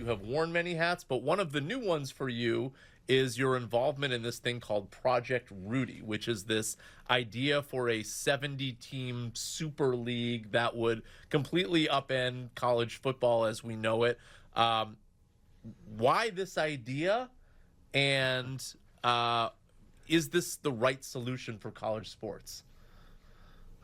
You have worn many hats, but one of the new ones for you is your involvement in this thing called Project Rudy, which is this idea for a 70-team super league that would completely upend college football as we know it. Why this idea, and is this the right solution for college sports?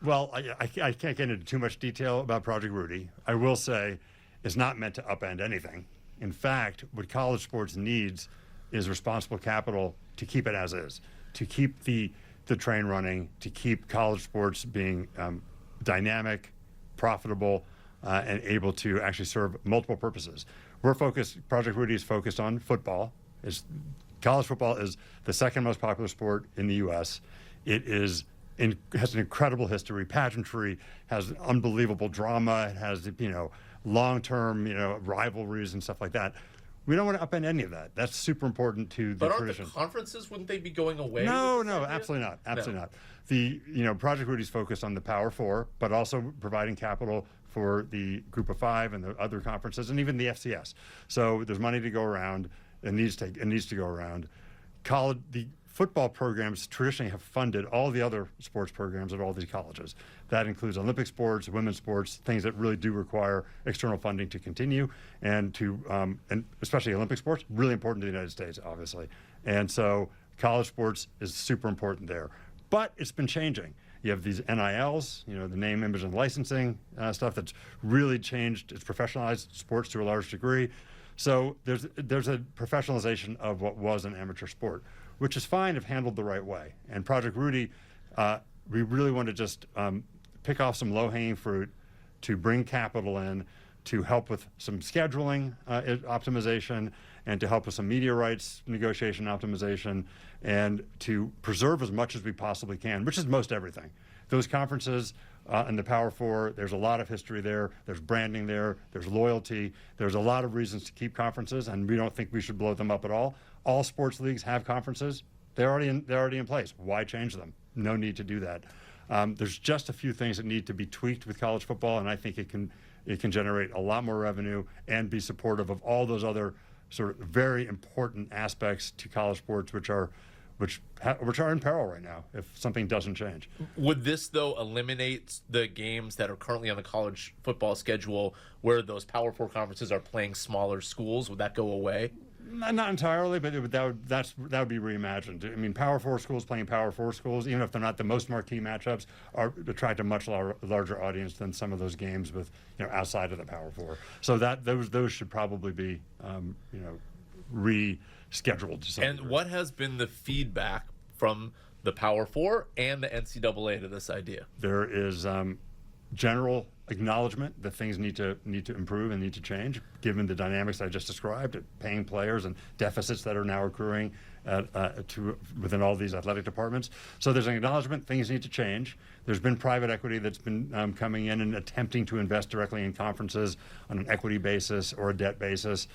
Well, I can't get into too much detail about Project Rudy. I will say it's not meant to upend anything. In fact, what college sports needs is responsible capital to keep it as is, to keep the train running, to keep college sports being dynamic, profitable, and able to actually serve multiple purposes. Project Rudy is focused on football. College football is the second most popular sport in the U.S. It has an incredible history, pageantry, has unbelievable drama, it has long-term rivalries and stuff like that. We don't want to upend any of that. That's super important to the tradition. But aren't the conferences, wouldn't they be going away? No, absolutely not. Absolutely not. The Project Rudy is focused on the Power Four, but also providing capital for the Group of Five and the other conferences, and even the FCS. So there's money to go around. It needs to go around. The football programs traditionally have funded all the other sports programs at all these colleges. That includes Olympic sports, women's sports, things that really do require external funding to continue, and especially Olympic sports, really important to the United States, obviously. And so college sports is super important there. But it's been changing. You have these NILs, the name, image, and licensing stuff that's really changed. It's professionalized sports to a large degree. So there's a professionalization of what was an amateur sport, which is fine if handled the right way. And Project Rudy, we really want to just pick off some low-hanging fruit to bring capital in, to help with some scheduling optimization, and to help with some media rights negotiation optimization, and to preserve as much as we possibly can, which is most everything. Those conferences and the Power Four, there's a lot of history there, there's branding there, there's loyalty, there's a lot of reasons to keep conferences, and we don't think we should blow them up at all. All sports leagues have conferences. They're already in place. Why change them? No need to do that. There's just a few things that need to be tweaked with college football, and I think it can generate a lot more revenue and be supportive of all those other sort of very important aspects to college sports, which are in peril right now if something doesn't change. Would this, though, eliminate the games that are currently on the college football schedule where those Power Four conferences are playing smaller schools? Would that go away? Not entirely, but that would be reimagined. I mean, Power Four schools playing Power Four schools, even if they're not the most marquee matchups, attract a much larger audience than some of those games with outside of the Power Four. So those should probably be rescheduled to some degree. What has been the feedback from the Power Four and the NCAA to this idea? There is general acknowledgement that things need to improve and need to change, given the dynamics I just described, paying players and deficits that are now accruing within all these athletic departments. So there's an acknowledgement things need to change. There's been private equity that's been coming in and attempting to invest directly in conferences on an equity basis or a debt basis.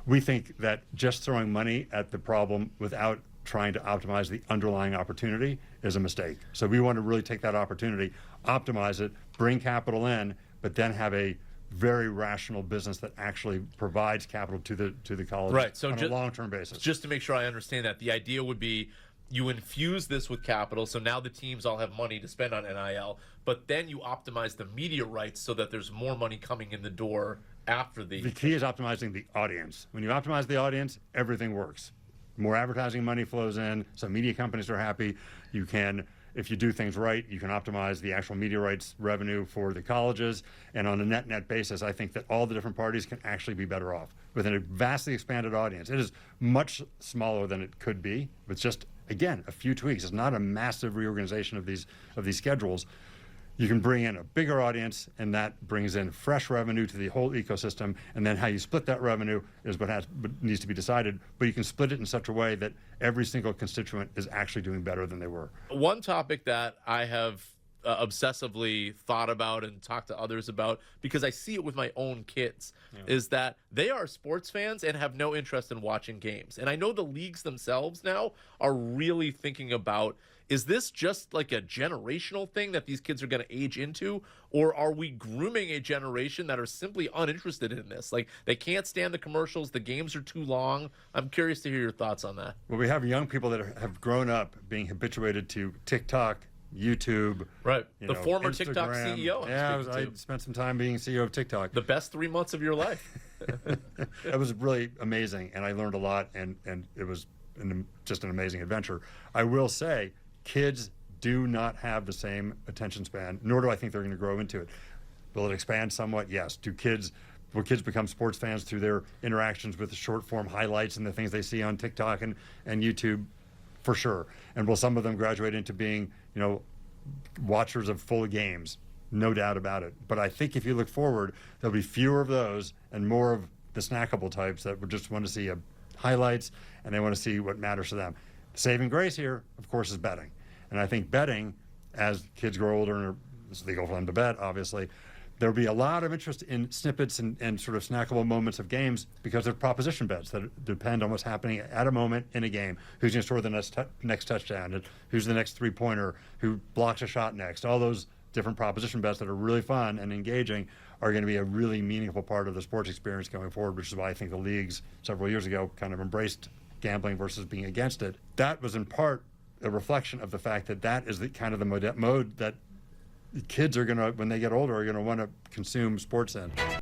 We think that just throwing money at the problem without trying to optimize the underlying opportunity is a mistake. So we want to really take that opportunity, optimize it, bring capital in, but then have a very rational business that actually provides capital to the college on a long-term basis. Just to make sure I understand that, the idea would be you infuse this with capital, so now the teams all have money to spend on NIL, but then you optimize the media rights so that there's more money coming in the door after the... The key is optimizing the audience. When you optimize the audience, everything works. More advertising money flows in, so media companies are happy. You can, if you do things right, you can optimize the actual media rights revenue for the colleges. And on a net basis, I think that all the different parties can actually be better off. Within a vastly expanded audience, it is much smaller than it could be, with just, again, a few tweaks. It's not a massive reorganization of these schedules. You can bring in a bigger audience, and that brings in fresh revenue to the whole ecosystem. And then how you split that revenue is what needs to be decided. But you can split it in such a way that every single constituent is actually doing better than they were. One topic that I have obsessively thought about and talked to others about, because I see it with my own kids, is that they are sports fans and have no interest in watching games. And I know the leagues themselves now are really thinking about, is this just like a generational thing that these kids are going to age into, or are we grooming a generation that are simply uninterested in this? Like, they can't stand the commercials, the games are too long. I'm curious to hear your thoughts on that. Well, we have young people that have grown up being habituated to TikTok, YouTube. Right. You The know, former TikTok Instagram. CEO. I spent some time being CEO of TikTok. The best 3 months of your life. It was really amazing, and I learned a lot, and it was just an amazing adventure. I will say, kids do not have the same attention span, nor do I think they're going to grow into it. Will it expand somewhat? Yes. Will kids become sports fans through their interactions with the short form highlights and the things they see on TikTok and YouTube? For sure. And will some of them graduate into being, watchers of full games? No doubt about it. But I think if you look forward, there'll be fewer of those and more of the snackable types that would just want to see highlights, and they want to see what matters to them. The saving grace here, of course, is betting. And I think betting, as kids grow older and it's legal for them to bet, obviously, there'll be a lot of interest in snippets and sort of snackable moments of games because of proposition bets that depend on what's happening at a moment in a game. Who's going to score the next touchdown? And who's the next three-pointer? Who blocks a shot next? All those different proposition bets that are really fun and engaging are going to be a really meaningful part of the sports experience going forward, which is why I think the leagues several years ago kind of embraced gambling versus being against it. That was in part a reflection of the fact that that is the kind of the mode that kids are going to, when they get older, are going to want to consume sports in.